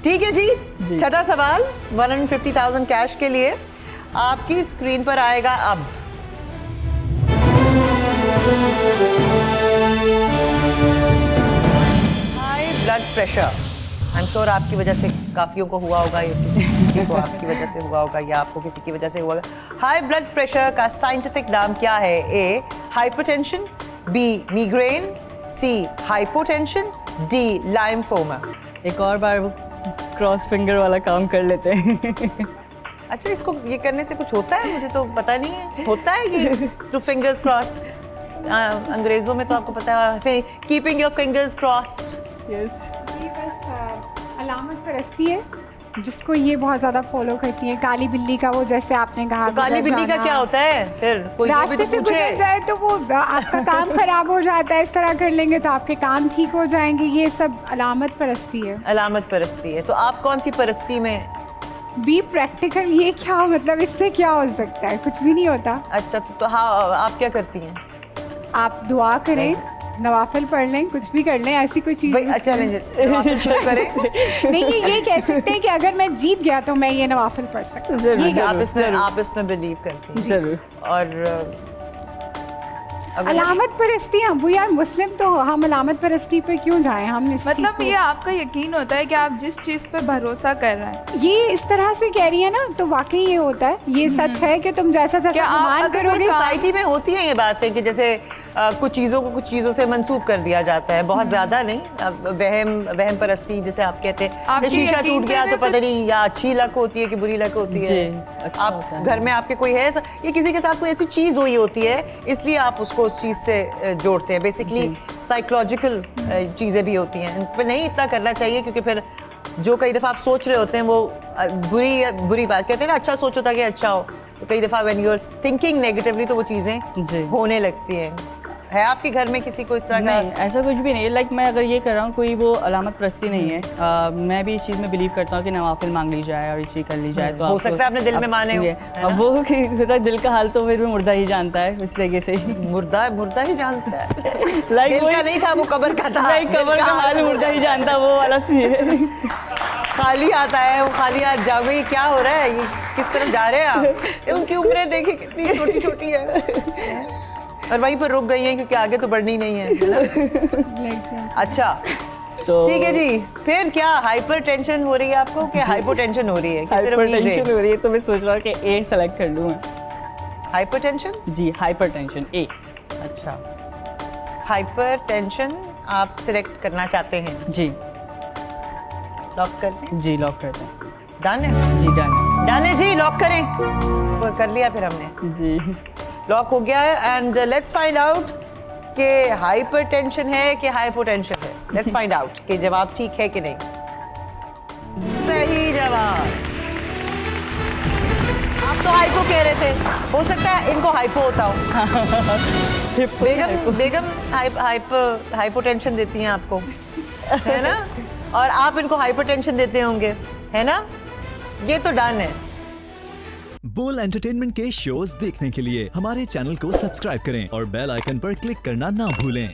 ठीक है जी, छठा सवाल 150,000 कैश के लिए आपकी स्क्रीन पर आएगा अब। High blood pressure, I am sure आपकी वजह से काफियों को हुआ होगा, या किसी को आपकी वजह से हुआ होगा, या आपको किसी की वजह से हुआ होगा। हाई ब्लड प्रेशर का साइंटिफिक नाम क्या है? ए हाइपरटेंशन, बी मीग्रेन, सी हाइपोटेंशन, डी लाइम्फोमा। एक और बार वो क्रॉस फिंगर वाला काम कर लेते हैं। अच्छा, इसको ये करने से कुछ होता है? मुझे तो पता नहीं है होता है ये टू फिंगर्स क्रॉस्ड। अंग्रेजों में तो आपको पता है keeping your fingers crossed. Yes, ये बस अलामत परस्ती है जिसको ये बहुत ज्यादा फॉलो करती है। काली बिल्ली का वो, जैसे आपने कहा, तो काली बिल्ली का क्या होता है फिर? कोई भी रास्ते तो से पूछे। गुजर जाए तो वो आपका काम खराब हो जाता है। इस तरह कर लेंगे तो आपके काम ठीक हो जाएंगे। ये सब अलामत परस्ती है। अलामत परस्ती है। तो आप कौन सी परस्ती में? Be practical. ये क्या मतलब, इससे क्या हो सकता है? कुछ भी नहीं होता। अच्छा, तो हाँ, आप क्या करती हैं? आप दुआ करें, नवाफिल पढ़ लें, कुछ भी कर लें, ऐसी कोई चीज़ भाई अच्छा नवाफिल शुरू करें। नहीं, ये कह सकते हैं कि अगर मैं जीत गया तो मैं ये नवाफिल पढ़ सकता हूँ। जरूर, ये जरूर। आप इसमें बिलीव करती हैं? जरूर। और अगर अलामत परस्ती, हम यार मुस्लिम, तो हम अलामत परस्ती पे क्यों जाएं? हम इस मतलब चीज़ को- ये आपका यकीन होता है कि आप जिस चीज़ पे भरोसा कर रहे हैं। ये इस तरह से कह रही है ना, तो वाकई ये होता है। ये सच है कि तुम जैसा जैसा क्या आप गुमान अगर करोगे। सोसाइटी में होती है ये बातें कि जैसे कुछ चीज़ों को कुछ चीज़ों से मंसूब कर दिया जाता है, बहुत ज़्यादा नहीं। वहम परस्ती जैसे आप कहते हैं, आपके शीशा यकीन टूट गया पे तो पता कुछ- नहीं या अच्छी लक होती है कि बुरी लक होती है। जी, अच्छा आप होता है। घर में आपके कोई है ऐसा, या किसी के साथ कोई ऐसी चीज़ हुई होती है, इसलिए आप उसको उस चीज़ से जोड़ते हैं। बेसिकली साइकोलॉजिकल चीज़ें भी होती हैं, पर नहीं इतना करना चाहिए, क्योंकि फिर जो कई दफ़ा आप सोच रहे होते हैं वो बुरी बात कहते हैं ना, अच्छा सोचो ताकि अच्छा हो। तो कई दफ़ा when you are thinking negatively तो वो जी। चीज़ें होने लगती हैं। है आपके घर में किसी को इस तरह का? नहीं, ऐसा कुछ भी नहीं है। लाइक मैं अगर ये कर रहा हूँ, कोई वो अलामत परस्ती नहीं है। मैं भी इस चीज़ में बिलीव करता हूँ कि नवाफिल मांग ली जाए और ये चीज़ कर ली जाए तो हो सकता है आपने दिल में माने हो, है ना? अब वो होता है दिल का हाल, तो फिर भी मुर्दा ही जानता है इस तरीके से। मुर्दा ही जानता है। लाइक दिल का नहीं था, वो कब्र का था। लाइक कब्र का हाल मुर्दा ही जानता, वो वाला सीन है। खाली आता है, वो खाली हाथ जागो, ये क्या हो रहा है, ये किस तरफ जा रहे हैं आप? उनकी उम्रें देखिए कितनी छोटी छोटी है, और वहीं पर रुक गई हैं क्योंकि आगे तो बढ़नी नहीं है। अच्छा, तो ठीक है जी। फिर क्या हाइपर टेंशन हो रही है आपको, क्या हाइपोटेंशन हो रही है, कि सिर्फ हाइपरटेंशन हो रही है, तो मैं सोच रहा हूँ कि ए सेलेक्ट कर लूँ मैं। हाइपरटेंशन? जी, हाइपरटेंशन ए। अच्छा, हाइपरटेंशन आप सिलेक्ट करना चाहते हैं? जी लॉक कर दें? जी, लॉक करते हैं। डन है? जी, डन। डन है जी, लॉक करें। वो कर लिया फिर हमने, जी, लॉक हो गया है। एंड लेट्स फाइंड आउट कि हाइपरटेंशन है कि हाइपोटेंशन है। लेट्स फाइंड आउट कि जवाब ठीक है कि नहीं। सही जवाब। आप तो हाइपो कह रहे थे, हो सकता है इनको हाइपो होता हो। बेगम हाइपोटेंशन देती हैं आपको, है ना? और आप इनको हाइपरटेंशन देते होंगे, है ना? ये तो डन है। बोल एंटरटेनमेंट के शोज देखने के लिए हमारे चैनल को सब्सक्राइब करें और बेल आइकन पर क्लिक करना ना भूलें।